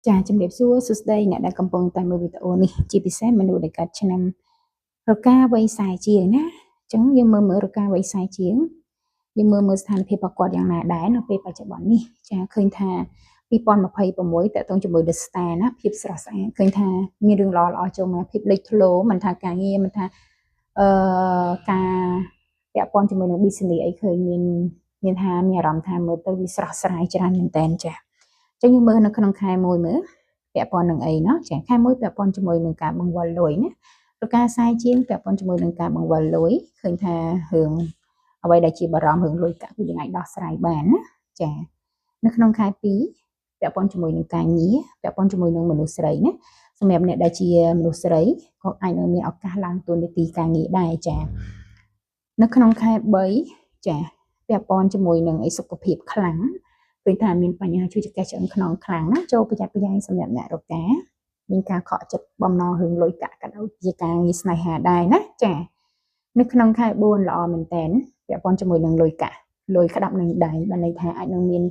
ចាជំរាបសួរសួស្តីអ្នកដែលកំពុងតែមើលវីដេអូនេះជាពិសេសមនុស្សដែលកើតឆ្នាំរកាវ័យ40ជាងណាអញ្ចឹងយើងមើលរកាវ័យ40ជាងយើងមើលស្ថានភាពរបស់គាត់យ៉ាងណាដែរនៅពេលបច្ចុប្បន្ននេះចាឃើញថា2026តើតងជាមួយ The Star ណាភាពស្រស់ស្អាតឃើញថាមានរឿងល្អចូលមកភាពលេចធ្លោមិនថាការងារមិនថាការពាក់ព័ន្ធជាមួយនឹង business អីឃើញមានថាមានអារម្មណ៍ថាមើលទៅវាស្រស់ស្រាយច្រើនមែនតើចាចឹងយើងមើលនៅក្នុងខែមួយមើលពាក់ព័ន្ធនឹងអីណោះចាខែមួយពាក់ព័ន្ធជាមួយនឹងការបង្វិលលុយណាប្រការខ្សែជាងពាក់ព័ន្ធជាមួយនឹងការបង្វិលលុយឃើញថារឿងអ្វីដែលជាបារម្ភរឿងលុយកាក់គឺយើងអាចដោះស្រាយបានណាចានៅក្នុងខែ2ពាក់ព័ន្ធជាមួយនឹងការងារពាក់ព័ន្ធជាមួយនឹងមនុស្សស្រីណាសម្រាប់អ្នកដែលជាមនុស្សស្រីក៏អាចនឹងមានឱកាសឡើងតួនាទីការងារដែរចានៅក្នុងខែ3ចាពាក់ព័ន្ធជាមួយនឹងសុខភាពខ្លាំងឃើញថាមានបញ្ហាជួយចង្កេះឆ្អឹងខ្នងខ្លាំងណាចូលប្រយ័ត្នប្រយែងសម្រាប់អ្នករកាមានការខកចិត្តបំណងរឿងលុយកាក់ក៏ដូចជាការងារស្នេហាដែរណាចានៅក្នុងខែ4ល្អមែនតើពាក់ព័ន្ធជាមួយនឹងលុយកាក់លុយក្តាប់នឹងដៃបានន័យថាអាចនឹងមាន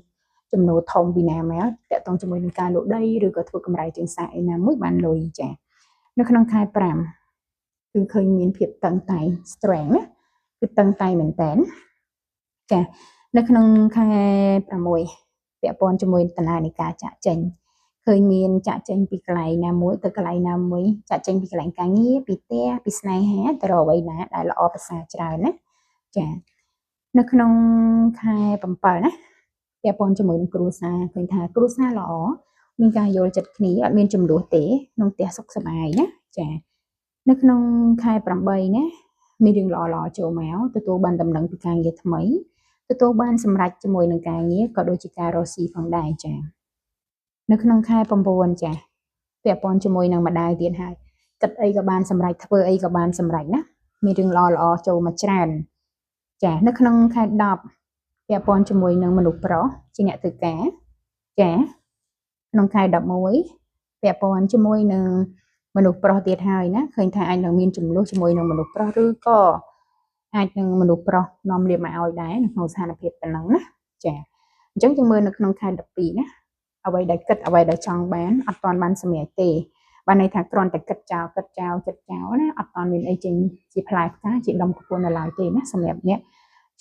ចំណូលធំពីណាមកពាក់ព័ន្ធជាមួយនឹងការលក់ដីឬក៏ធ្វើកម្រៃជើងសាកឯណាមួយបានលុយចានៅក្នុងខែ5គឺឃើញមានភាពតឹងតែង strength ណាគឺតឹងតែងមែនតើចានៅក្នុងខែ6ពាក់ព័ន្ធជាមួយដំណើរនៃការចាក់ចេញឃើញមានចាក់ចេញពីកន្លែងណាមួយទៅកន្លែងណាមួយចាក់ចេញពីកន្លែងការងារពីផ្ទះពីស្នេហាទៅរកអ្វីណាដែលល្អប្រសើរច្រើនណាចានៅក្នុងខែ7ណាពាក់ព័ន្ធជាមួយនឹងគ្រួសារឃើញថាគ្រួសារល្អមានការយល់ចិត្តគ្នាអត់មានចំនួនទេក្នុងផ្ទះសុខសប្បាយណាចានៅក្នុងខែ8ណាមានរឿងល្អចូលមកទទួលបានដំណឹងពីការងារថ្មីទទួលបានសម្រេចជាមួយនឹងការងារក៏ដូចជាការរកស៊ីផងដែរចានៅក្នុងខែ9ចាពាក់ព័ន្ធជាមួយនឹងម្ដាយទៀតហើយគិតអីក៏បានសម្រេចធ្វើអីក៏បានសម្រេចណាមានរឿងល្អចូលមកច្រើនចានៅក្នុងខែ10ពាក់ព័ន្ធជាមួយនឹងមនុស្សប្រុសជាអ្នកធ្វើការចាក្នុងខែ11ពាក់ព័ន្ធជាមួយនឹងមនុស្សប្រុសទៀតហើយណាឃើញថាអាចនឹងមានចំនួនជាមួយនឹងមនុស្សប្រុសឬក៏អាចនឹងមនុស្សប្រុសនាំលៀបមកឲ្យដែរនៅក្នុងស្ថានភាពប៉ុណ្ណឹងណាចាអញ្ចឹងយើងមើលនៅក្នុងខែ12ណាអ្វីដែលគិតអ្វីដែលចង់បានអត់ទាន់បានសម្រេចទេបានន័យថាគ្រាន់តែគិតចោលចិត្តចោលណាអត់ទាន់មានអីចេញជាផ្លែផ្កាជាដុំកពួននៅឡើយទេណាសម្រាប់អ្នក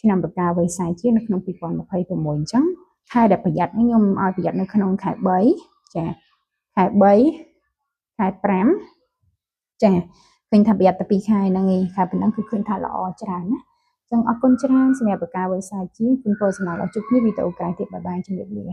ឆ្នាំរកាវ័យ40ជាងនៅក្នុង2026អញ្ចឹងខែដែលប្រយ័ត្នខ្ញុំឲ្យប្រយ័ត្ននៅក្នុងខែ3ចាខែ3ខែ5ចាឃើញថាប្រយ័ត្នតែ2ខែហ្នឹងឯងខែប៉ុណ្ណឹងគឺឃើញថាល្អច្រើនណាចឹងអរគុណច្រើនសម្រាប់ប្រការវ័យ40ជាងគុំពោលសំណើដល់ជួបគ្នាវីដេអូក្រោយទៀតបាយបាយជំរាបលា